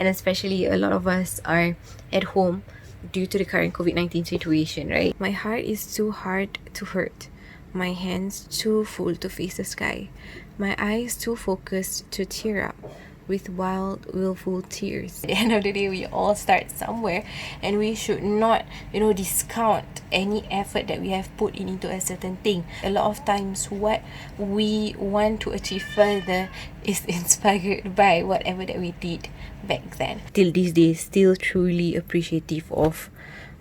and especially a lot of us are at home due to the current COVID-19 situation, right? My heart is too hard to hurt, my hands too full to face the sky, my eyes too focused to tear up with wild, willful tears. At the end of the day, we all start somewhere, and we should not, discount any effort that we have put into a certain thing. A lot of times, what we want to achieve further is inspired by whatever that we did back then. Till these days, still truly appreciative of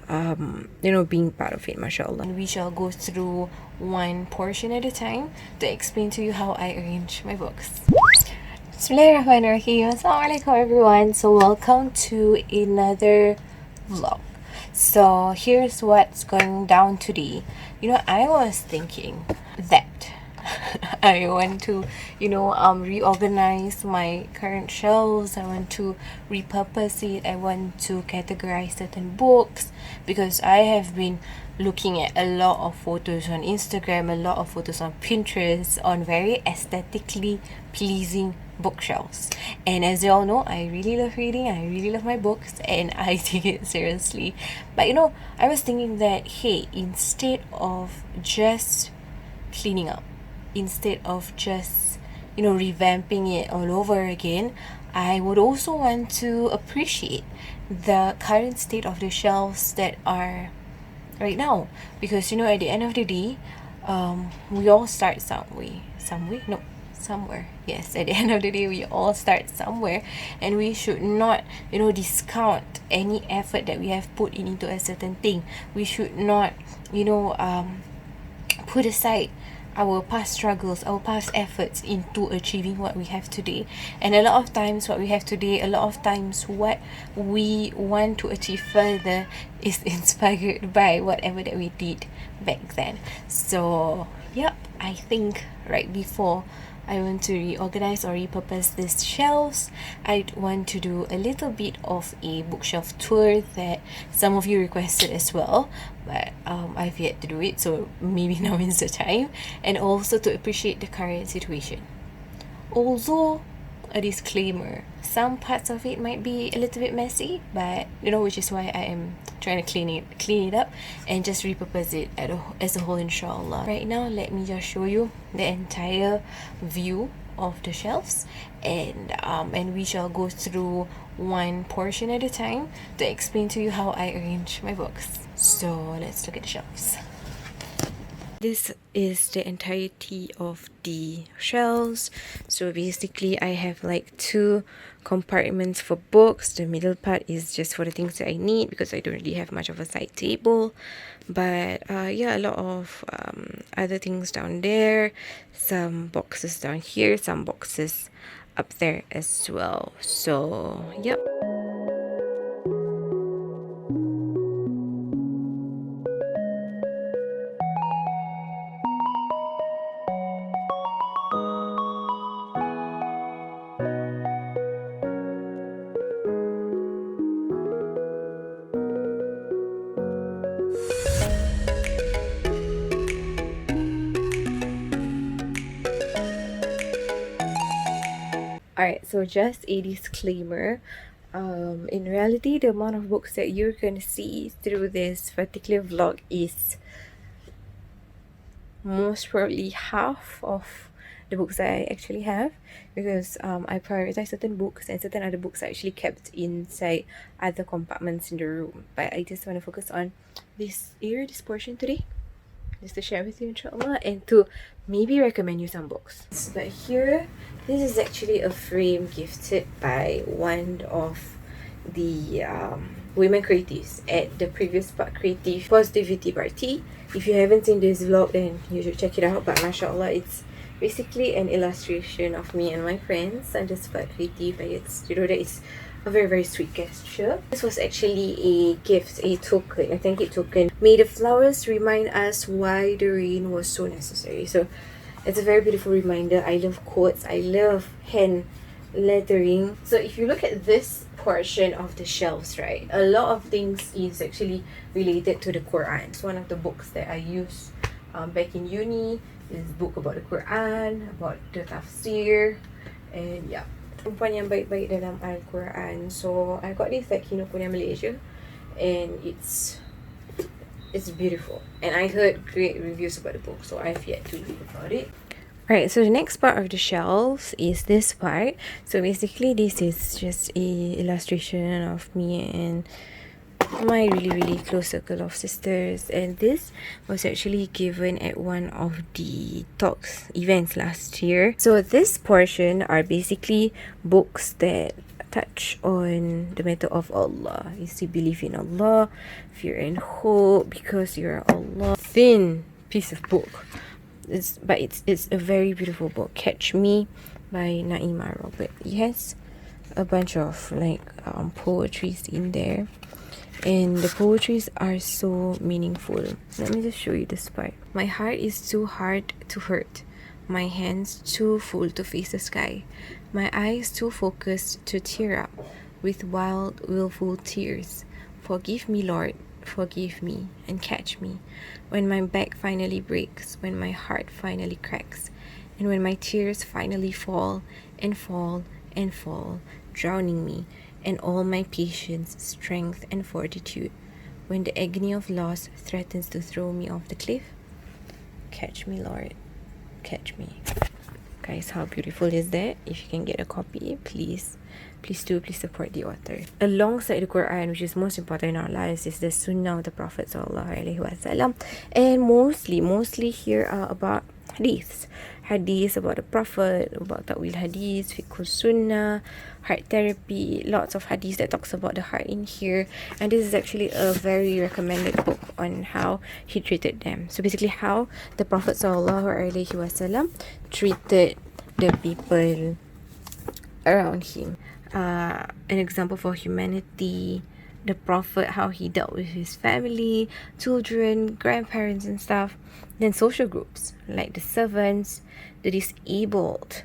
being part of it, mashallah. And we shall go through one portion at a time to explain to you how I arrange my books. Bismillahirrahmanirrahim. Assalamualaikum everyone. So welcome to another vlog. So here's what's going down today. I was thinking that I want to reorganize my current shelves. I want to repurpose it. I want to categorize certain books, because I have been looking at a lot of photos on Instagram, a lot of photos on Pinterest, on very aesthetically pleasing bookshelves. And as you all know, I really love reading, I really love my books, and I take it seriously. But I was thinking that, hey, instead of just cleaning up, instead of just revamping it all over again, I would also want to appreciate the current state of the shelves that are right now. Because at the end of the day, we all start somewhere. Yes, at the end of the day, we all start somewhere, and we should not discount any effort that we have put into a certain thing. We should not put aside our past struggles, our past efforts into achieving what we have today. And a lot of times what we have today, a lot of times what we want to achieve further is inspired by whatever that we did back then. So yep, I think right before I want to reorganize or repurpose these shelves, I'd want to do a little bit of a bookshelf tour that some of you requested as well, but I've yet to do it, so maybe now is the time. And also to appreciate the current situation. Also, a disclaimer, some parts of it might be a little bit messy, but which is why I am trying to clean it up and just repurpose it as a whole, insyaAllah. Right now, let me just show you the entire view of the shelves, and we shall go through one portion at a time to explain to you how I arrange my books. So let's look at the shelves. This is the entirety of the shelves. So basically I have like two compartments for books. The middle part is just for the things that I need, because I don't really have much of a side table. But yeah, a lot of other things down there, some boxes down here, some boxes up there as well. So yep. Alright, so just a disclaimer. In reality, the amount of books that you're gonna see through this particular vlog is most probably half of the books that I actually have, because I prioritize certain books, and certain other books are actually kept inside other compartments in the room. But I just want to focus on this area, this portion today, just to share with you, insyaAllah, and to maybe recommend you some books. But here, this is actually a frame gifted by one of the women creatives at the previous Part Creative Positivity Party. If you haven't seen this vlog, then you should check it out. But mashallah, it's basically an illustration of me and my friends under Part Creative, and it's that is a very, very sweet gesture. This was actually a gift, a token, a thank you token. May the flowers remind us why the rain was so necessary. So it's a very beautiful reminder. I love quotes, I love hand lettering. So if you look at this portion of the shelves, right, a lot of things is actually related to the Quran. It's one of the books that I used back in uni. This book about the Quran, about the tafsir, and yeah. perempuan yang baik-baik dalam Al-Quran. So I got this at Kinokuniya Malaysia, and it's beautiful, and I heard great reviews about the book, so I've yet to read about it. Alright, so the next part of the shelves is this part. So basically this is just a illustration of me and my really close circle of sisters, and this was actually given at one of the talks events last year. So this portion are basically books that touch on the matter of Allah. Is you believe in Allah, fear and hope because you're Allah. Thin piece of book. It's a very beautiful book. Catch Me by Naima Robert. It has a bunch of like poetries in there, and the poetries are so meaningful. Let me just show you this part. My heart is too hard to hurt, my hands too full to face the sky, my eyes too focused to tear up with wild willful tears. Forgive me, Lord, forgive me and catch me when my back finally breaks, when my heart finally cracks, and when my tears finally fall and fall and fall, drowning me and all my patience, strength and fortitude. When the agony of loss threatens to throw me off the cliff, catch me, Lord, catch me. Guys, how beautiful is that? If you can get a copy, please please support the author. Alongside the Quran, which is most important in our lives, is the Sunnah of the Prophet Sallallahu Alaihi Wasallam, and mostly here are about hadiths about the Prophet, about ta'wil hadith, fiqh sunnah, heart therapy, lots of hadiths that talks about the heart in here. And this is actually a very recommended book on how he treated them. So basically how the Prophet Sallallahu Alaihi Wasallam treated the people around him. An example for humanity, the Prophet, how he dealt with his family, children, grandparents and stuff. Then social groups like the servants, the disabled,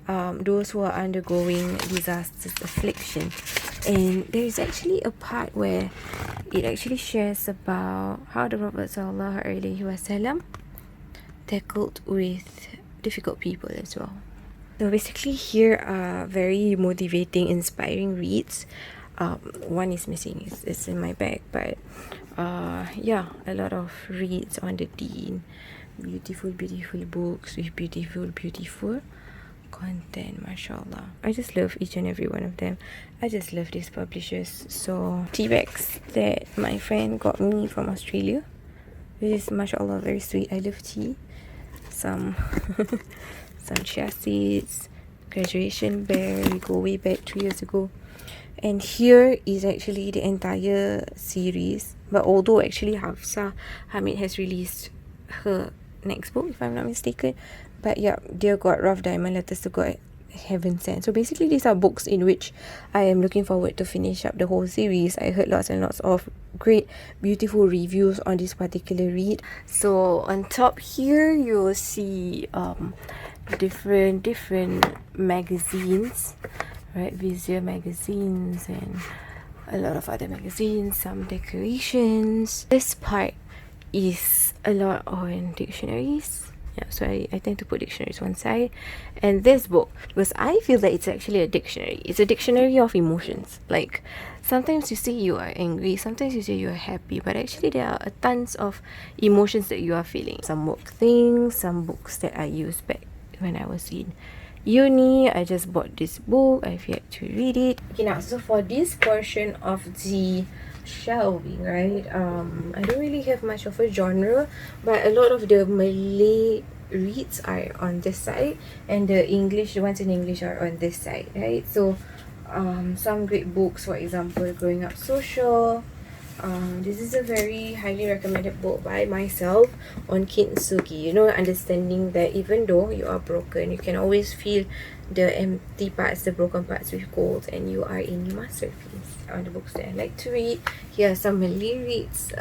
those who are undergoing disasters, affliction. And there is actually a part where it actually shares about how the Prophet Sallallahu Alaihi Wasallam tackled with difficult people as well. So basically here are very motivating, inspiring reads. One is missing, it's in my bag, but yeah, a lot of reads on the deen. Beautiful books with beautiful content, mashallah. I just love each and every one of them. I just love these publishers. So tea bags that my friend got me from Australia, which is mashallah very sweet. I love tea. Some chia seeds, graduation bear, we go way back 3 years ago. And here is actually the entire series, but although actually Hafsa Hamid has released her next book, if I'm not mistaken. But yeah, Dear God, Rough Diamond, Letters to God, Heaven Sent. So basically these are books in which I am looking forward to finish up the whole series. I heard lots and lots of great beautiful reviews on this particular read. So on top here you will see different magazines, right? Vizier magazines and a lot of other magazines, some decorations. This part is a lot on dictionaries. Yeah, so I tend to put dictionaries one side. And this book, because I feel that it's actually a dictionary. It's a dictionary of emotions. Like sometimes you say you are angry, sometimes you say you are happy, but actually there are tons of emotions that you are feeling. Some work things, some books that I used back when I was in uni. I just bought this book. I've yet to read it. Okay, now so for this portion of the shelving, right, I don't really have much of a genre, but a lot of the Malay reads are on this side, and the ones in English are on this side, right? So some great books, for example, Growing Up Social. This is a very highly recommended book by myself on kintsugi. Understanding that even though you are broken, you can always fill the empty parts, the broken parts with gold, and you are a new masterpiece. On the books that I like to read, here are some Malay reads.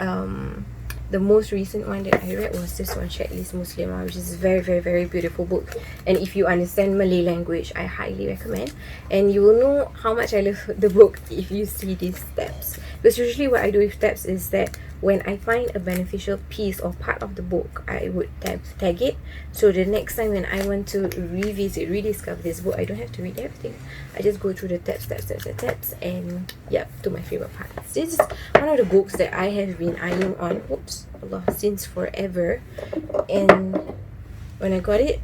The most recent one that I read was this one, Checklist Muslimah, which is a very beautiful book. And if you understand Malay language, I highly recommend. And you will know how much I love the book if you see these steps. Because usually what I do with steps is that when I find a beneficial piece or part of the book, I would tag it, so the next time when I want to rediscover this book, I don't have to read everything. I just go through the tabs, and yep, to my favorite parts. This is one of the books that I have been eyeing on, Allah, since forever, and when I got it,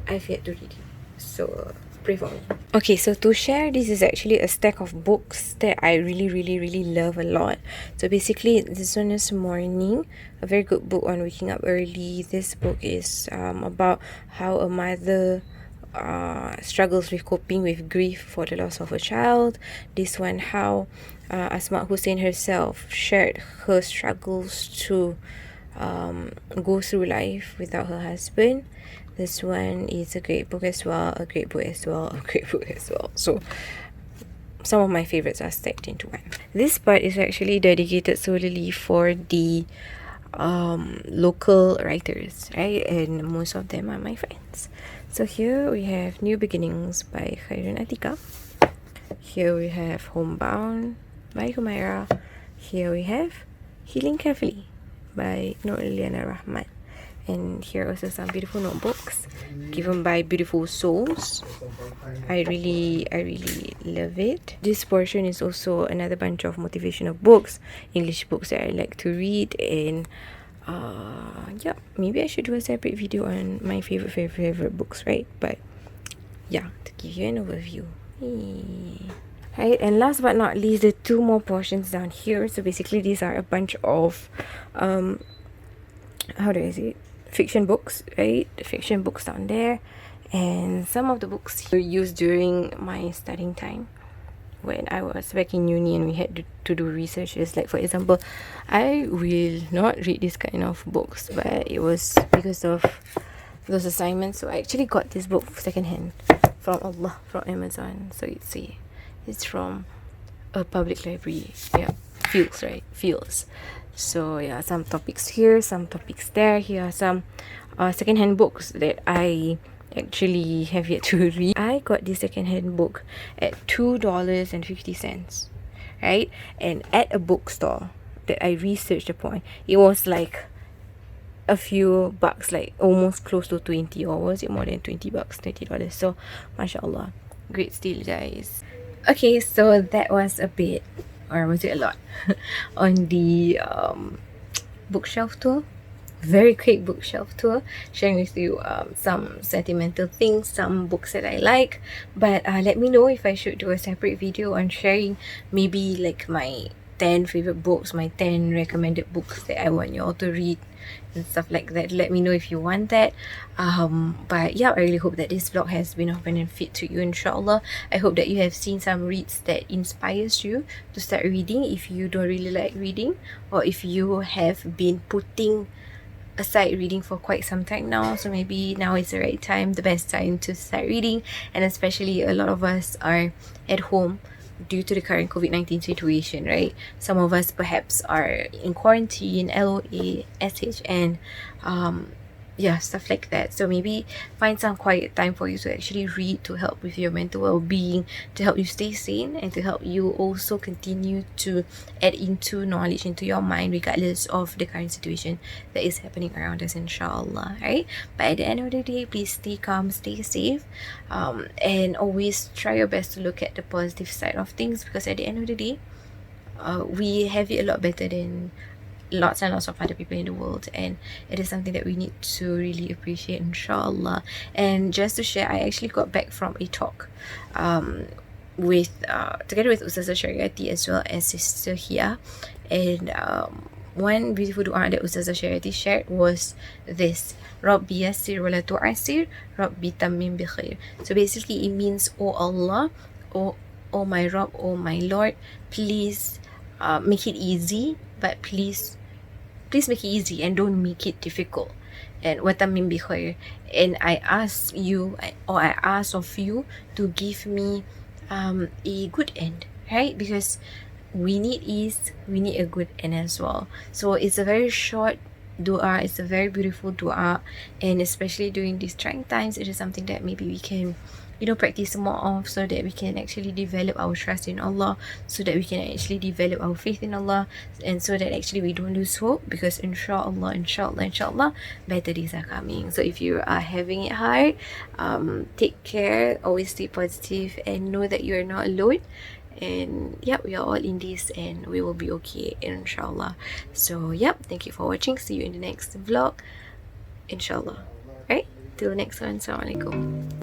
I've yet to read it. So pray for me. Okay, so to share, this is actually a stack of books that I really love a lot. So basically, this one is Morning, a very good book on waking up early. This book is about how a mother struggles with coping with grief for the loss of a child. This one, how Asma Hussein herself shared her struggles to go through life without her husband. This one is a great book as well, a great book as well, a great book as well. So some of my favorites are stacked into one. This part is actually dedicated solely for the local writers, right? And most of them are my friends. So here we have New Beginnings by Kheyr and Atika. Here we have Homebound by Humaira. Here we have Healing Carefully by Nur Liana Rahman. And here are also some beautiful notebooks given by beautiful souls. I really love it. This portion is also another bunch of motivational books, English books that I like to read. And yeah, maybe I should do a separate video on my favorite books, right? But yeah, to give you an overview. Right, and last but not least, the two more portions down here. So basically these are a bunch of how do I say it? Fiction books, right? The fiction books down there, and some of the books were used during my studying time when I was back in uni and we had to do researches. Like for example, I will not read this kind of books, but it was because of those assignments. So I actually got this book secondhand from from Amazon. So it's from a public library. Yeah, Fields, right? Fields. So yeah, some topics here, some topics there. Here are some secondhand books that I actually have yet to read. I got this secondhand book at $2.50, right? And at a bookstore that I researched upon, it was like a few bucks, like almost close to 20, or was it more than $20, $20? So mashallah, great steal, guys. Okay, so that was a bit, or was it a lot, on the bookshelf tour. Very quick bookshelf tour, sharing with you some sentimental things, some books that I like. But let me know if I should do a separate video on sharing maybe like my 10 favorite books, my 10 recommended books that I want you all to read and stuff like that. Let me know if you want that. But yeah, I really hope that this vlog has been of benefit to you, insyaAllah. I hope that you have seen some reads that inspires you to start reading if you don't really like reading, or if you have been putting aside reading for quite some time now. So maybe now is the right time, the best time to start reading. And especially a lot of us are at home due to the current COVID-19 situation, right? Some of us perhaps are in quarantine, LOA, SH, and yeah, stuff like that. So maybe find some quiet time for you to actually read, to help with your mental well-being, to help you stay sane, and to help you also continue to add into knowledge into your mind regardless of the current situation that is happening around us, inshallah, right? But at the end of the day, please stay calm, stay safe, and always try your best to look at the positive side of things, because at the end of the day, we have it a lot better than lots and lots of other people in the world, and it is something that we need to really appreciate, inshallah. And just to share, I actually got back from a talk with together with Ustazah Syariati as well as Sister Hia, and one beautiful dua that Ustazah Syariati shared was this: Rabbi Yassir wa la tu'asir, Rabbi Tammim bi Kheyr. So basically it means, oh Allah, oh my Rabb, oh my Lord, please make it easy, but please make it easy and don't make it difficult. And watamin bi khair, and I ask you, or I ask of you, to give me a good end, right? Because we need ease, we need a good end as well. So it's a very short dua, it's a very beautiful dua, and especially during these trying times, it is something that maybe we can practice more of, so that we can actually develop our trust in Allah, so that we can actually develop our faith in Allah, and so that actually we don't lose hope, because insyaAllah, better days are coming. So if you are having it hard, take care, always stay positive, and know that you are not alone. And yep, we are all in this, and we will be okay, inshallah. So yep, thank you for watching. See you in the next vlog, inshallah. Right, till the next one. Assalamualaikum.